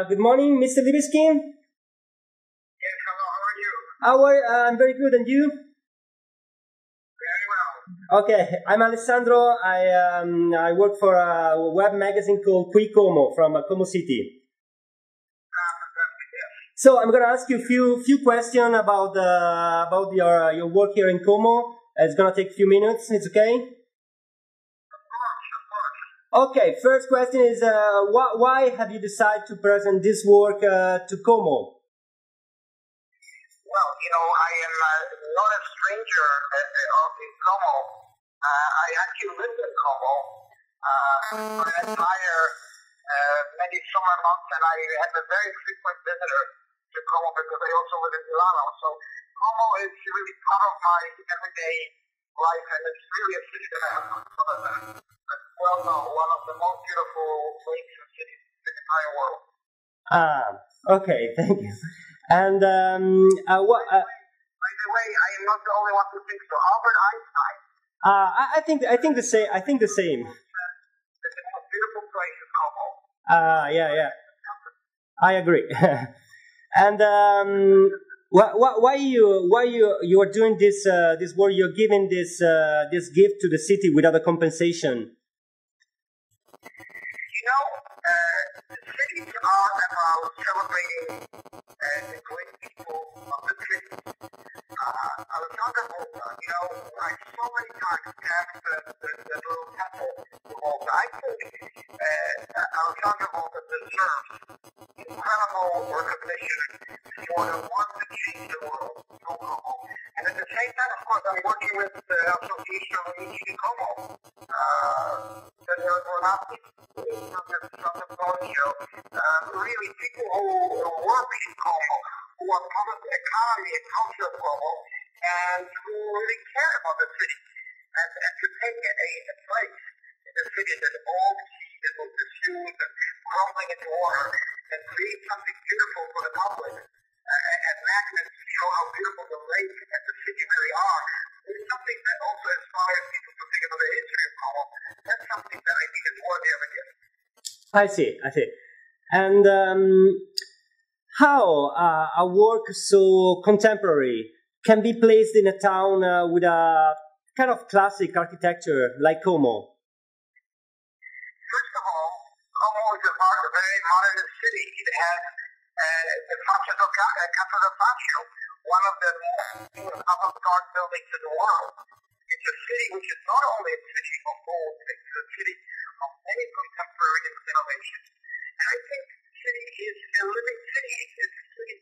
Good morning, Mr. Libeskind. Yes, hello, how are you? I'm very good, and you? Very well. Okay, I'm Alessandro. I work for a web magazine called Qui Como from Como City. Yes. So I'm going to ask you a few questions about your work here in Como. It's going to take a few minutes. It's okay? Of course. Okay, first question is why have you decided to present this work to Como? Well, I am not a stranger in Como. I actually lived in Como for an entire many summer months, and I am a very frequent visitor to Como because I also live in Milano. So Como is really part of my everyday life, and it's really a city that I have well known, one of the most beautiful lakes and cities in the entire world. Okay, thank you. And what? By the way, I am not the only one who thinks so. Albert Einstein. I think the same. I think the same. It's the most beautiful place in Como. Yeah. I agree. And why you are doing this work? You're giving this gift to the city without a compensation. Cities are about celebrating the great people of the city. Alexander Volta, I so many times passed the little temple to Volta. I think Alexander Volta deserves incredible recognition for the work to change the world, so Como. And at the same time, of course, I'm working with the Association of Amici di Como. We're not really people who work in Como, who are part of the economy and culture of Como, and who really care about the city, and to take a place in the city that all see that will pursue and crumbling into water and create something beautiful for the public, and magnets to show how beautiful the lake and the city really are. It's something that also inspires people to think about the history of Como. That's something that I think is worthy of a gift. I see. And how a work so contemporary can be placed in a town with a kind of classic architecture like Como? First of all, Como is a very modernist city. It has the Casa del Fascio, one of the most avant-garde buildings in the world. It's a city which is not only a city of old, it's a city of many contemporary innovations. And I think the city is a living city. It's a city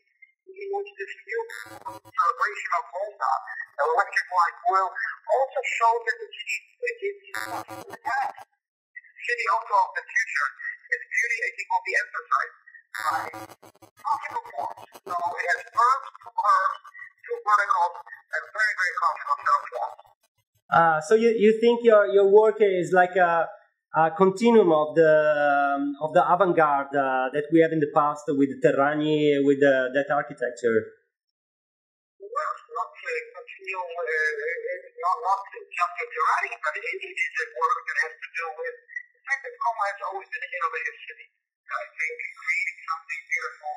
in which this new celebration of Volta, the electric light, will also show that the city is the past. It's a city also of the future. Its beauty, I think, will be emphasized by classical forms. So it has verbs, two verticals, and very, very classical forms. So you think your work is like a continuum of the avant-garde that we have in the past with Terrani, with that architecture? Well, not to continue, not to jump to Terrani, but it is a work that has to do with the fact that Como has always been an innovative city. I think creating something beautiful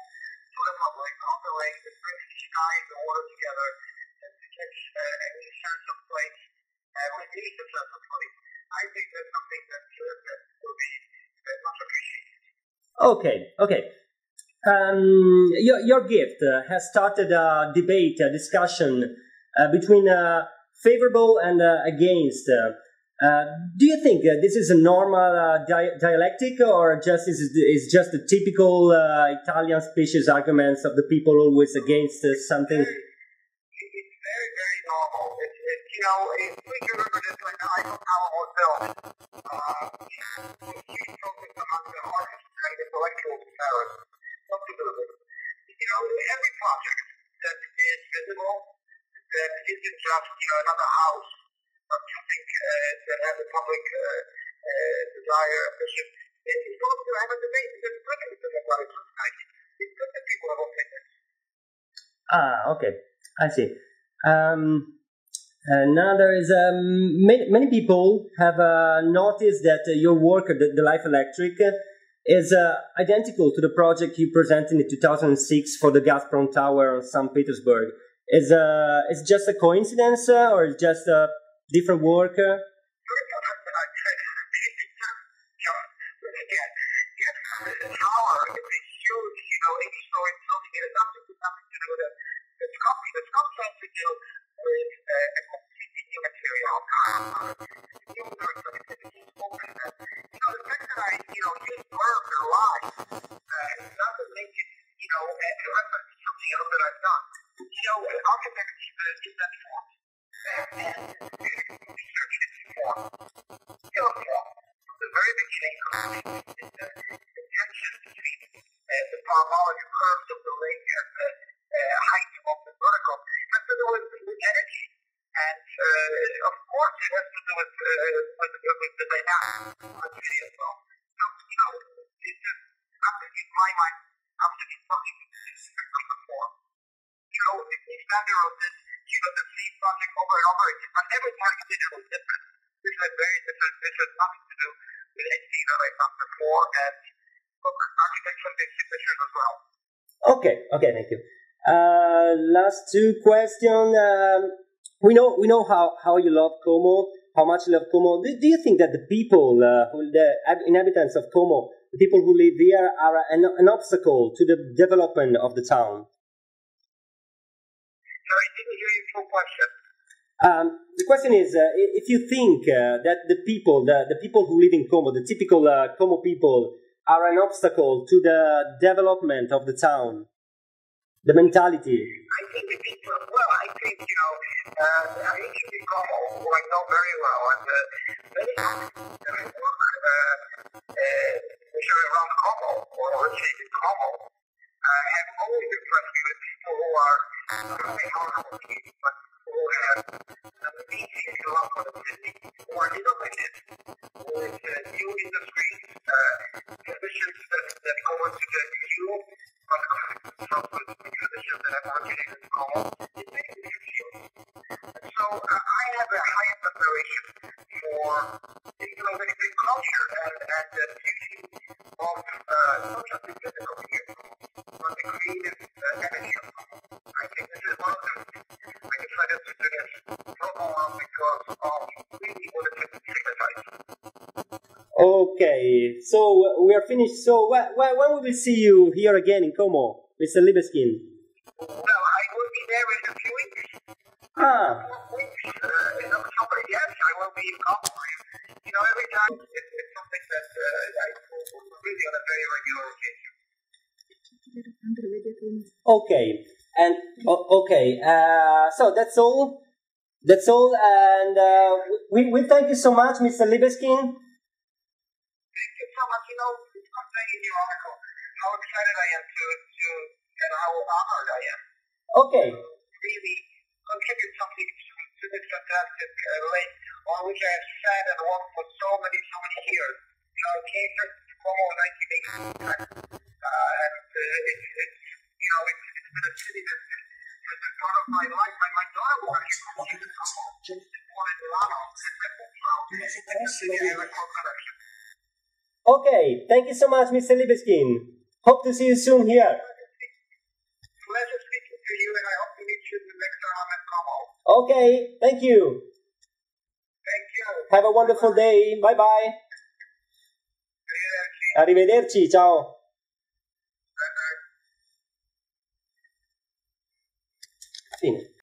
for the public on the lake that brings the sky and the water together and gets a new sense of place. Release the sense of place. I think that's something that will be much appreciated. Okay. Your gift has started a debate, a discussion between favorable and against. Do you think this is a normal dialectic, or is just the typical Italian species arguments of the people always against something? It's very, very normal. If we can remember this, like the Eiffel Tower was built, huge focus on the artists and intellectuals in Paris. Not to do with it. Every project that is visible, that isn't just another house, but something that has a public desire, ambition, it's going to have a debate. There's plenty of different products. It's good that people have opinions. Okay, I see. And now there is many people have noticed that your work, the Life Electric, is identical to the project you presented in 2006 for the Gazprom Tower on St. Petersburg. Is just a coincidence or is just a different work? Okay, thank you. Last two questions. We know how you love Como, how much you love Como. Do you think that the people, the inhabitants of Como, the people who live here, are an obstacle to the development of the town? Sorry, didn't hear your full question. The question is, if you think that the people who live in Como, the typical Como people, are an obstacle to the development of the town, the mentality. I think the people, I think, I think in Como, who I know very well, and many companies that I work which are around Como, or originated in Como, have always impressed me with people who are not only hardworking, but who have an amazing love for the city, who are innovative, with new industries, conditions that go into the new conditions that have originated in Como, in many different fields. And so I have a high admiration for the innovative culture and the beauty of not just the physical beauty, but the creative energy of Como. I think this is one of the I decided to do this program because of really what it signifies. Okay, so we are finished. So when will we see you here again in Como, Mr. Libeskind? Well, I will be there in a few weeks. Ah. 4 weeks in October. Yes, I will be in Como. Every time it's something that I will really on a very regular occasion. Okay, and okay. So that's all. That's all, and we thank you so much, Mr. Libeskind. Thank you so much. It's contained in your article how excited I am to and how honored I am. Okay. Really contribute something to this fantastic lake on which I have sat and walked for so many years. I came to Como in 1980, and it's been a city that's been part of my life. My daughter was actually in Como, born in Milano, and it's a city I have a close connection. Okay, thank you so much, Mr. Libeskind. Hope to see you soon here. Pleasure speaking to you, and I hope to meet you the next time I'm in Como. Okay, thank you. Thank you. Have a wonderful day. Bye bye. Arrivederci, ciao. Fine.